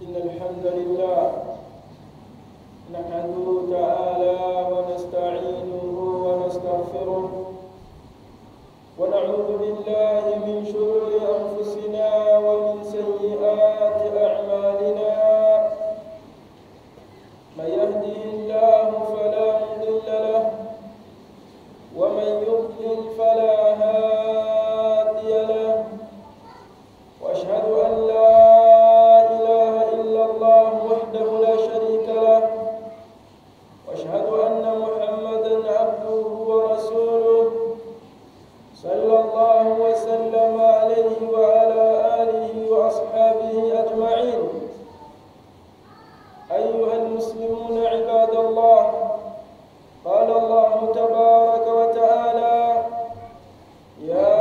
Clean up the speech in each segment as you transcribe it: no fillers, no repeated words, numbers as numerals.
إن الحمد لله نحمده تعالى ونستعينه ونستغفره ونعوذ بالله من شرور أنفسنا ومن سيئات أعمالنا من يهده الله فلا مضل له ومن يضلل فلا هادي له وأشهد أن لا إله إلا الله وحده لا شريك له وأشهد أن محمدا عبده ورسوله صلى الله وسلم عليه وعلى آله وأصحابه أجمعين. أيها المسلمون عباد الله، قال الله تبارك وتعالى: يا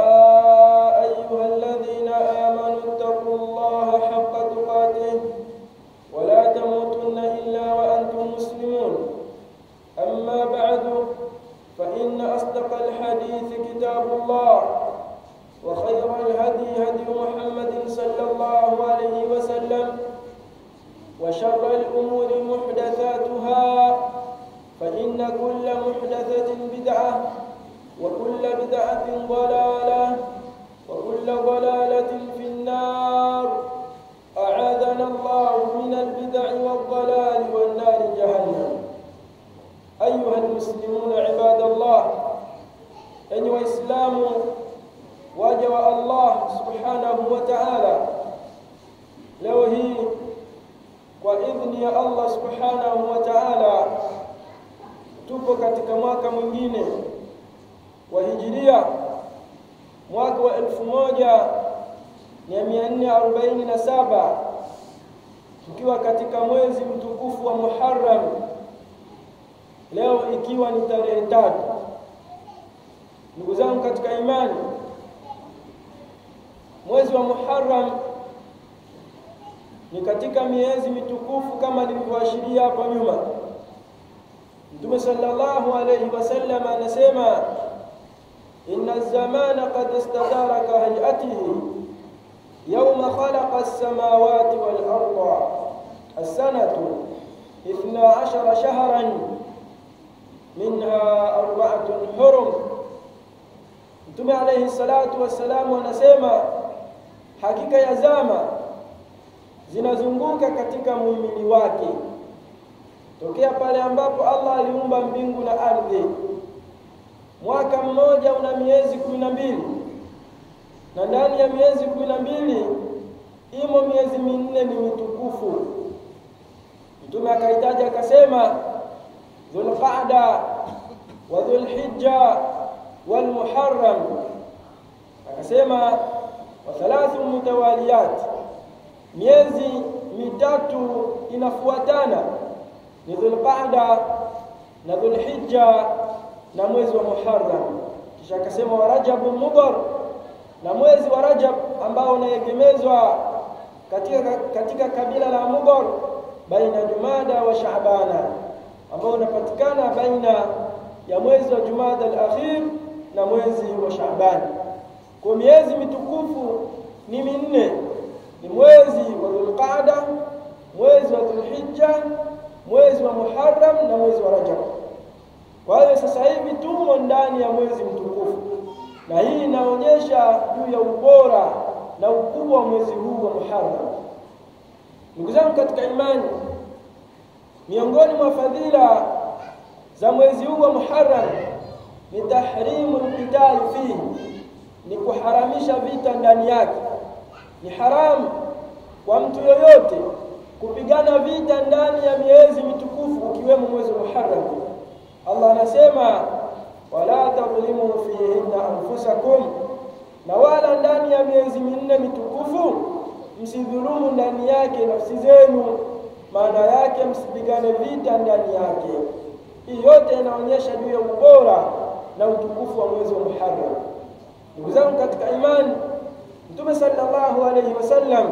أيها الذين آمنوا اتقوا الله حق تقاته ولا تموتن إلا وأنتم مسلمون. أما بعد، فإن أصدق الحديث كتاب الله، وخير الهدي هدي محمد صلى الله عليه وسلم، وشر الأمور محدثاتها، فإن كل محدثة بدعة، وكل بدعة ضلالة، وكل ضلالة في النار. أعاذنا الله من البدع والضلال والنار جهنم. أيها المسلمون عباد الله، أيها الإسلام وجه الله سبحانه وتعالى، leo hii kwa idhni ya Allah subhanahu wa ta'ala tupo katika mwaka mwingine wa hijiria, mwaka wa 1447, tukiwa katika mwezi mtukufu wa Muharram, leo ikiwa ni tarehe 3. Ndugu zangu katika imani, mwezi wa Muharram ni katika miezi mitukufu kama nilivyoashiria hapo nyuma. Mtume sallallahu alayhi wasallam anasema: inna az-zamana qad istadara ka hay'atihi yawma khalaqa as-samawati wal arda as-sanatu 12 shahran minha 4 hurum. Mtume alayhi salatu wasalam anasema hakika ya zama zinazunguka katika muhimili wake tokea pale ambapo Allah aliumba mbingu na ardhi. Mwaka mmoja una miezi 12, na ndani ya miezi 12 imo miezi 4 ni mitukufu. Mtume akaitaja akasema Dhulqa'da wa Dhulhijja wal Muharram, akasema wa 3 mutawaliyat, miezi 3 inafuatana ni Dhulqa'da na Dhulhijja na mwezi wa Muharram. Kisha akasema wa Rajab Mudhar, na mwezi wa Rajab ambao unaegemezwa katika kabila la Mudhar baina Jumada wa Shaabana, ambao unapatikana baina ya mwezi wa Jumada al-akhir na mwezi wa Shaaban. Kwa miezi mitukufu ni 4, ni mwezi wa Dhulqa'da, mwezi wa Dhulhijja, mwezi wa Muharram na mwezi wa Rajab. Kwa hiyo sasa hivi tumo ndani ya mwezi mtukufu, na hii inaonyesha juu ya ubora na ukubwa wa mwezi huu wa Muharram. Ndugu zangu katika imani, miongoni mwa fadhila za mwezi huu wa Muharram ni tahrimul qital fihi, ni kuharamisha vita ndani yake. Ni haramu kwa mtu yoyote kupigana vita ndani ya miezi mitukufu ukiwemo mwezi wa Muharram. Allah anasema wala tadhlimu fihinna anfusakum, na wala ndani ya miezi 4 mitukufu msidhulumu ndani yake nafsi zenu, maana yake msipigane vita ndani yake. Hii yote inaonyesha juu ya ubora na utukufu wa mwezi wa Muharram. Ndugu zangu katika imani, Mtume sallallahu alayhi wasallam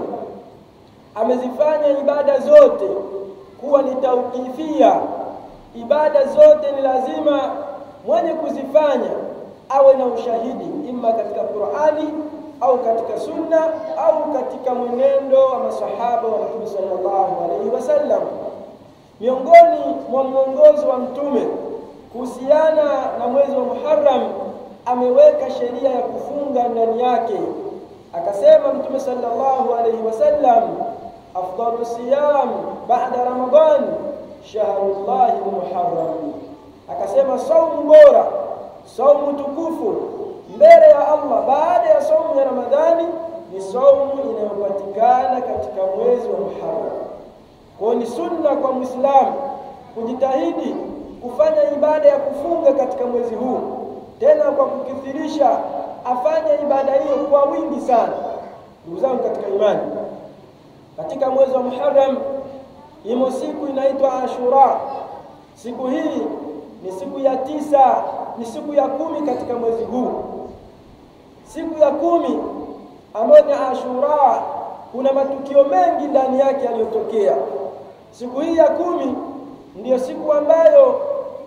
amezifanya ibada zote kuwa ni tawqifia. Ibada zote ni lazima mwenye kuzifanya awe na ushahidi, imma katika Qur'ani au katika sunna au katika mwenendo wa masahaba wa Mtume sallallahu alaihi wasallam. Miongoni mwa mwongozo wa Mtume kuhusiana na mwezi wa Muharram, ameweka sheria ya kufunga ndani yake. Akasema Mtume sallallahu alaihi wasallam, afdalu siyam ba'da Ramadan shahrullahi Muharram. Akasema saumu bora, saumu tukufu mbele ya Allah baada ya saumu ya Ramadhani ni saumu inayopatikana katika mwezi wa Muharram. Kwa ni sunna kwa Muislamu kujitahidi kufanya ibada ya kufunga katika mwezi huu, tena kwa kukithirisha, afanye ibada hiyo kwa wingi sana. Ndugu zangu katika imani, katika mwezi wa Muharram imo siku inaitwa Ashura. Siku hii ni siku ya 9, ni siku ya 10 katika mwezi huu. Siku ya 10 ambayo ni Ashura, kuna matukio mengi ndani yake yaliyotokea. Siku hii ya 10 ndiyo siku ambayo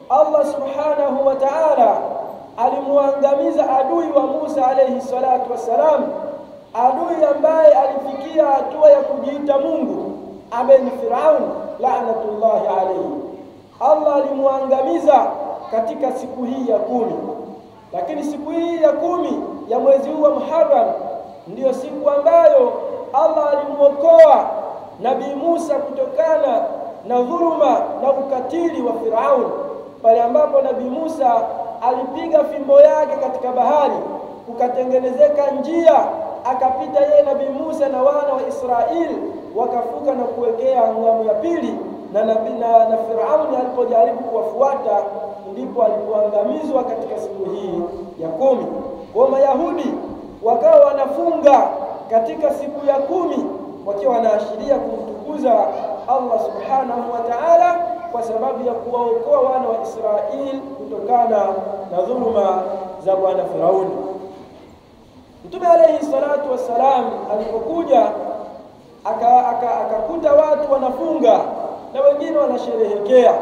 Allah subhanahu wa ta'ala alimuangamiza adui wa Musa alayhi salatu wassalam, adui ambaye alifikia hatua ya kujiita Mungu, ambaye ni Firaun la'natullahi alayhi. Allah alimuangamiza katika siku hii ya 10. Lakini siku hii ya 10 ya mwezi huu wa Muharram ndiyo siku ambayo Allah alimuokoa Nabii Musa kutokana na dhuluma na ukatili wa Firaun, pale ambapo Nabii Musa alipiga fimbo yake katika bahari, kukatengenezeka njia, akapita yeye Nabii Musa na wana wa Israeli, wakafuka na kuwekea ng'ambo ya pili, na Firaun alipojaribu kuwafuata ndipo alipoangamizwa katika siku hii ya 10. Kwa Mayahudi wakawa wanafunga katika siku ya 10 wakiwa wanaashiria kumtukuza Allah subhanahu wa ta'ala kwa sababu ya kuwaokoa wana wa Israeli kutokana na dhuluma za bwana Firauni. Mtume alayhi salatu wassalam alipokuja akakuta watu wanafunga na wengine wanasherehekea,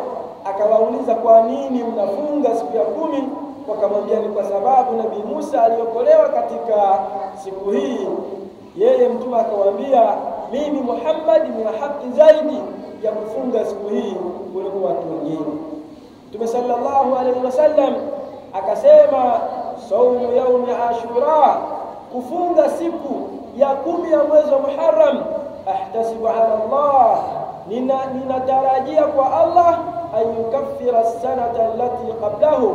akawauliza kwa nini mnafunga siku ya 10? Wakamwambia ni kwa sababu Nabii Musa aliokolewa katika siku hii. Yeye Mtume akawaambia, mimi Muhammad nina haki zaidi ya kufunga siku hii kuliko watu wengine. Mtume sallallahu alaihi wasallam akasema, saumu yaumi Ashura, kufunga siku ya 10 ya mwezi wa Muharram, ahtasibu ala Allah, ninatarajia kwa Allah ayukaffira as-sanata allati qablahu,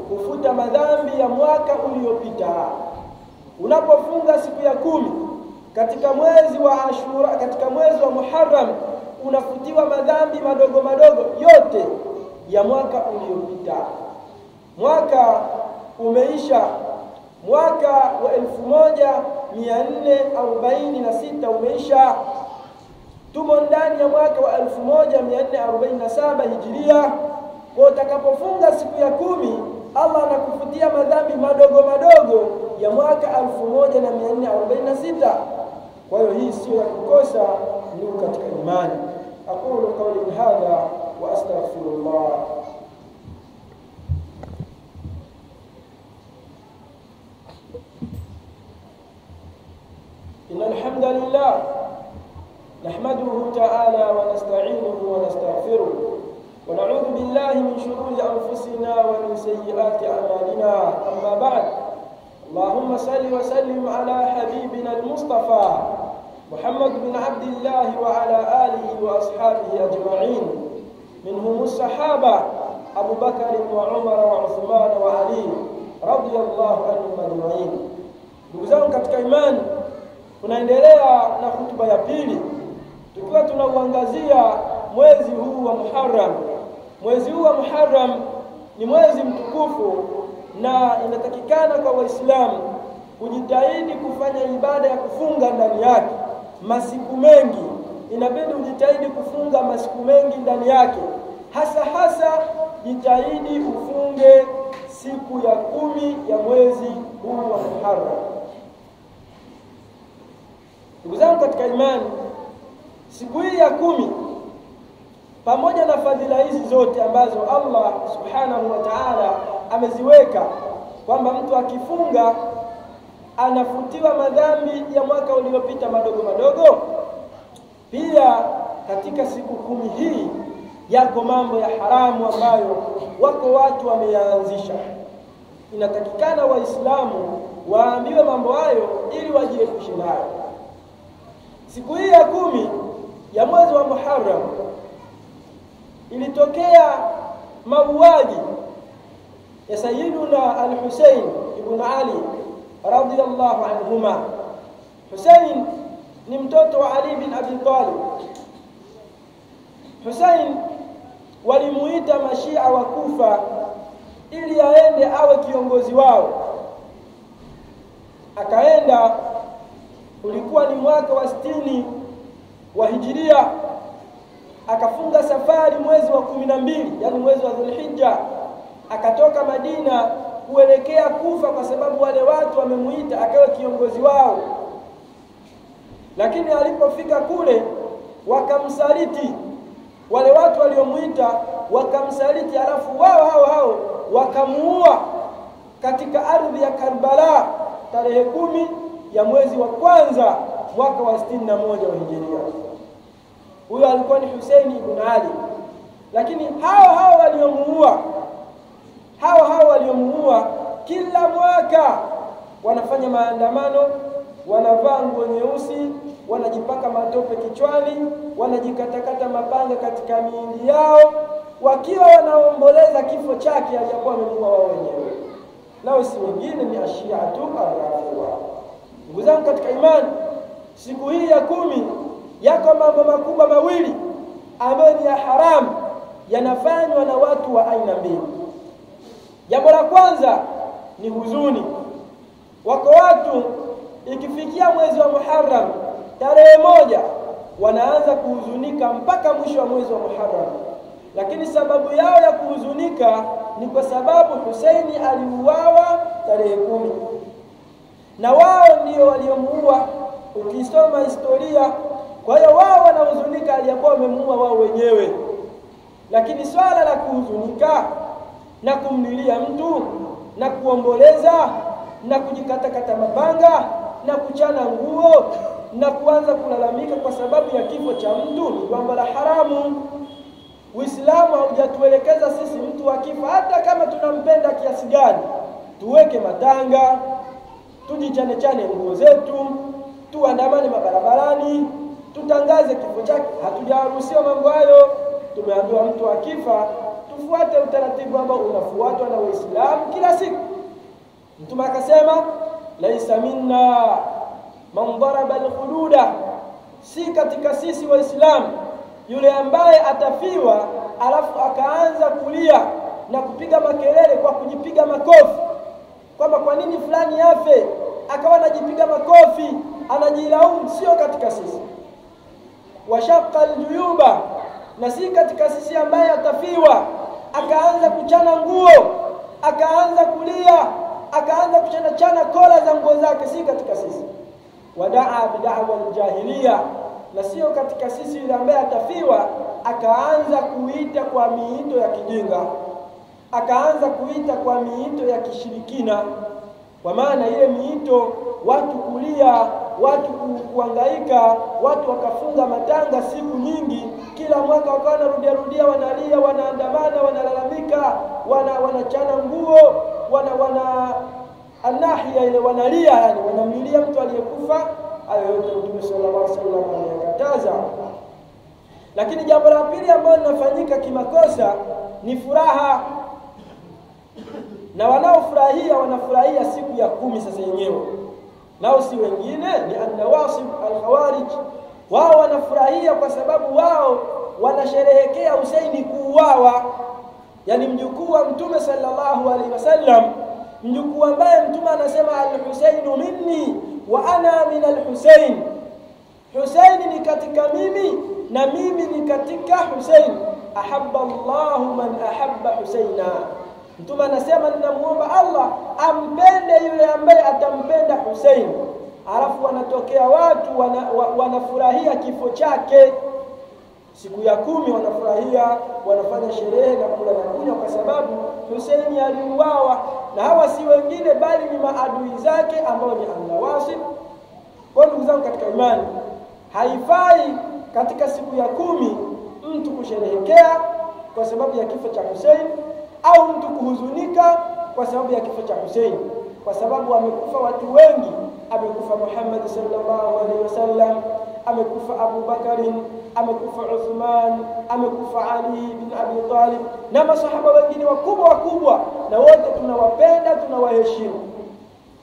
kufuta madhambi ya mwaka uliopita. Unapofunga siku ya 10 katika mwezi wa Ashura, katika mwezi wa Muharram, unafutiwa madhambi madogo madogo yote ya mwaka uliopita. Mwaka umeisha, mwaka wa 1446 umeisha, tumo ndani ya mwaka wa 1447 Hijiria. Kwa utakapofunga siku ya 10, Allah anakufutia madhambi madogo madogo ya mwaka 1446. Kwa hiyo hii sio ya kukosa, ndugu katika imani. Aqulu qawli hadha wa astaghfirullah. Innal hamdalillah nahmaduhu ta'ala wa nasta'inuhu wa nastaghfiruh wa na'udhu billahi min shururi anfusina wa min sayyiati a'malina. Amma ba'd. اللهم صل وسلم على حبيبنا المصطفى محمد بن عبد الله وعلى آله وأصحابه أجمعين، منهم الصحابة أبو بكر وعمر وعثمان وعلي رضي الله عنهم أجمعين. Ndugu zangu katika imani, tunaendelea na hutuba ya pili tukiwa tunauangazia mwezi huu wa Muharram. Mwezi huu wa Muharram ni mwezi mtukufu na inatakikana kwa Waislamu kujitahidi kufanya ibada ya kufunga ndani yake masiku mengi. Inabidi ujitahidi kufunga masiku mengi ndani yake, hasa jitahidi ufunge siku ya 10 ya mwezi huu wa Muharram. Ndugu zangu katika imani, siku hii ya 10 pamoja na fadhila hizi zote ambazo Allah subhanahu wa ta'ala ameziweka, kwamba mtu akifunga anafutiwa madhambi ya mwaka uliopita madogo madogo. Pia katika siku 10 hii yako mambo ya haramu ambayo wako watu wameyaanzisha. Inatakikana Waislamu waambiwe mambo hayo ili wajiepushe nayo. Siku hii ya 10 ya mwezi wa Muharram ilitokea mauaji ya Sayyiduna al-Husayn ibn Ali radhiyallahu anhuma. Husayn ni mtoto wa Ali bin Abi Talib. Husayn walimuita mashia wa Kufa ili aende awe kiongozi wao. Akaenda, ulikuwa ni mwaka wa 60 wa Hijiria. Akafunga safari mwezi wa 12, yani mwezi wa Dhulhijja. Akatoka Madina kuelekea Kufa kwa sababu wale watu wamemuita akawe kiongozi wao. Lakini alipofika kule wakamsaliti. Wale watu waliomuita wakamsaliti, alafu wao wakamuua katika ardhi ya Karbala tarehe 10 ya mwezi wa kwanza mwaka wa 61 wa Hijiria. Huyo alikuwa ni Husaini ibn Ali. Lakini hao waliomuua kila mwaka wanafanya maandamano, wanavaa nguo nyeusi, wanajipaka matope kichwani, wanajikatakata mapanga katika miili yao, wakiwa wanaomboleza kifo chake aliyokuwa amemuua wao wenyewe. Nao si wengine ni Ashiatu al-Rafidha. Ndugu zangu katika imani, siku hii ya 10 yako mambo makubwa mawili ambayo ni ya haramu, yanafanywa na watu wa aina mbili. Jambo la kwanza ni huzuni. Wako watu ikifikia mwezi wa Muharram tarehe 1 wanaanza kuhuzunika mpaka mwisho wa mwezi wa Muharram. Lakini sababu yao ya kuhuzunika ni kwa sababu Husaini aliuawa tarehe 10. Na wao ndio waliomuua, ukisoma historia. Kwa hiyo wao wanahuzunika aliyakuwa wamemuua wao wenyewe. Lakini swala la kuhuzunika na kumlilia mtu na kuomboleza na kujikatakata mapanga na kuchana nguo na kuanza kulalamika kwa sababu ya kifo cha mtu ni jambo la haramu. Uislamu haujatuelekeza sisi mtu akifa hata kama tunampenda kiasi gani tuweke matanga, tujichane nguo zetu, tuandamane mabarabarani, tutangaze kifo chake. Hatujaruhusiwa mambo hayo. Tumeambiwa mtu akifa tufuate utaratibu ambao unafuatwa na Uislamu kila siku. Mtume akasema laisa minna man daraba al-hududa, si katika sisi Waislamu yule ambaye atafiwa alafu akaanza kulia na kupiga makelele kwa kujipiga makofi, kwamba kwa nini fulani afe akawa anajipiga makofi anajilaumu. Sio katika sisi. Washaqqa al-juyuba, na si katika sisi ambaye atafiwa akaanza kuchana nguo, akaanza kulia, akaanza kuchana kola za nguo zake. Si katika sisi. Wadaa bid'awa al-jahiliya, na sio katika sisi yule ambaye atafiwa akaanza kuita kwa miito ya kijinga, akaanza kuita kwa miito ya kishirikina. Kwa maana ile miito, watu kulia, watu kuhangaika, watu wakafunga matanga siku nyingi, kila mwaka wakawa wanarudia wanalia, wanaandamana, wanalalamika, wanachana nguo, anahia ile wanalia, yani wanamlilia mtu aliyekufa. Hayo yote Mtume sallallahu alaihi wasallam anayakataza. Lakini jambo la pili ambalo linafanyika kimakosa ni furaha. Na wanaofurahia wanafurahia siku ya 10 sasa yenyewe. Nao si wengine ni an-nawasib al-khawarij. Wao wanafurahia kwa sababu wao wanasherehekea Husaini kuuawa. Yani mjukuu wa Mtume sallallahu alaihi wasallam, mjukuu ambaye Mtume anasema al-Husainu minni wa ana min al-Husain. Husaini ni katika mimi na mimi ni katika Husain. Ahabba Allahu man ahabba Husaina. Mtume anasema ninamuomba Allah ampende yule ambaye atampenda Husain. Alafu wanatokea watu wanafurahia kifo chake. Siku ya 10 wanafurahia, wanafanya sherehe na kula na kunywa kwa sababu Husaini aliuawa, na hawa si wengine bali ni maadui zake ambao ni An-Nawasib. Kwa ndugu zangu katika imani, haifai katika siku ya 10 mtu kusherehekea kwa sababu ya kifo cha Hussein, au mtu kuhuzunika kwa sababu ya kifo cha Hussein, kwa sababu amekufa watu wengi. Amekufa Muhammad sallallahu alaihi wasallam, amekufa Abu Bakari, amekufa Uthman, amekufa Ali bin Abi Talib na masahaba wengine wakubwa, na wote tunawapenda, tunawaheshimu.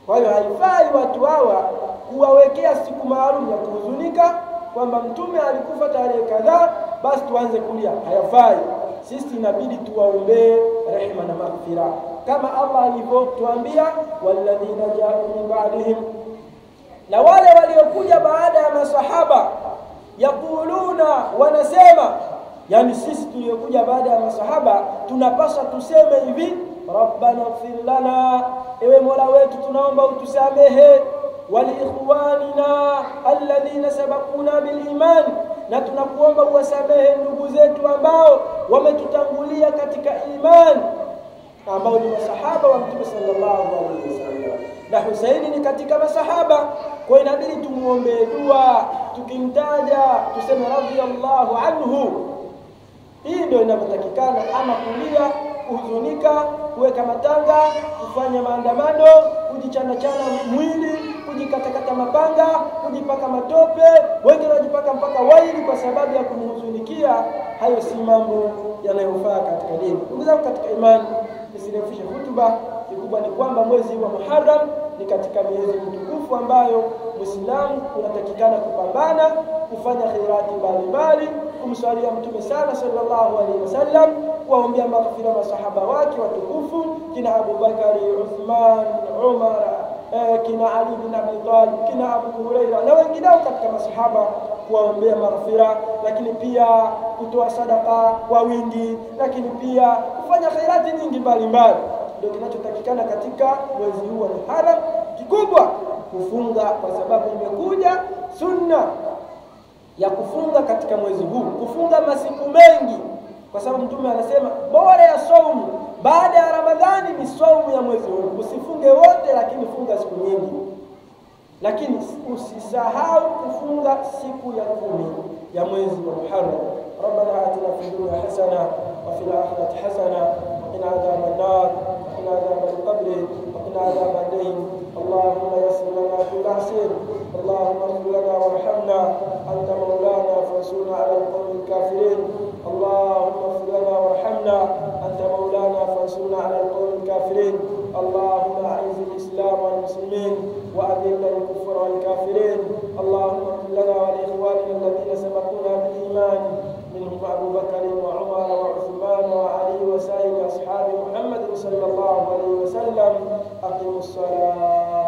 Kwa hiyo haifai watu hawa kuwawekea siku maalum ya kuhuzunika kwamba mtume alikufa tarehe kadhaa basi tuanze kulia. Hayafai. Sisi inabidi tuwaombee rehema na maghfira kama Allah alivyotuambia, walladhina ja'u min ba'dihim, na wale waliokuja baada ya masahaba, yakuluna, wanasema, yani sisi tuliokuja baada ya masahaba tunapaswa tuseme hivi, rabbana ighfir lana, ewe Mola wetu tunaomba utusamehe, wali ikhwanina alladhina sabaquna bil iman, na tunakuomba uwasamehe ndugu zetu ambao wametutangulia katika imani, ambao ni masahaba wa Mtume sallallahu alaihi wasallam. Na Husaini ni katika masahaba, kwa inabidi tumuombe dua, tukimtaja tuseme radhiyallahu anhu. Hii ndio inapotakikana, ama kulia, kuhuzunika, kuweka matanga, kufanya maandamano, kujichana mwili, kujikatakata mapanga, kujipaka matope, wengine wanajipaka mpaka waili kwa sababu ya kumhuzunikia. Hayo si mambo yanayofaa katika dini. Ndugu zangu katika imani, nisirefushe hutuba. Kikubwa ni kwamba mwezi wa Muharram ni katika miezi mtukufu ambayo Muislamu unatakikana kupambana, kufanya khairati mbalimbali, kumswalia Mtume sana sallallahu alaihi wasallam, kuwaombea maghfira masahaba wake watukufu, kina Abu Bakari, Uthman, Umar, kina Ali bin Abi Talib, kina Abu Huraira na wengineo katika masahaba, kuwaombea maghfira, lakini pia kutoa sadaka kwa wingi, lakini pia kufanya khairati nyingi mbalimbali. Ndio kinachotakikana katika mwezi huu wa Muharram. Kikubwa kufunga, kwa sababu imekuja sunna ya kufunga katika mwezi huu, kufunga masiku mengi, kwa sababu Mtume anasema bora ya saumu baada ya Ramadhani ni saumu ya mwezi huu. Usifunge wote, lakini funga siku nyingi, lakini usisahau kufunga siku ya 10 ya mwezi wa Muharram. Rabbana atina fid dunya hasana wa fil akhirati hasana wa qina adhaban nar wa qina adhabal qabr wa qina adhabad dayn. Allahumma yassir lana kull asir, Allahumma ighfir lana warhamna, anta mawlana fansurna ala alqawmil kafirin. Allahumma ighfir lana warhamna, anta mawlana fansurna ala alqawmil kafirin. Allahumma a'izz al-islam wal muslimin wa adhill al-kufra wal kafirin. Allahumma ighfir lana wa li ikhwanina alladhina sabaquna bil iman, منهم أبو بكر وعمر وعثمان وعلي وسائر أصحاب محمد صلى الله عليه وسلم. أقيموا الصلاة.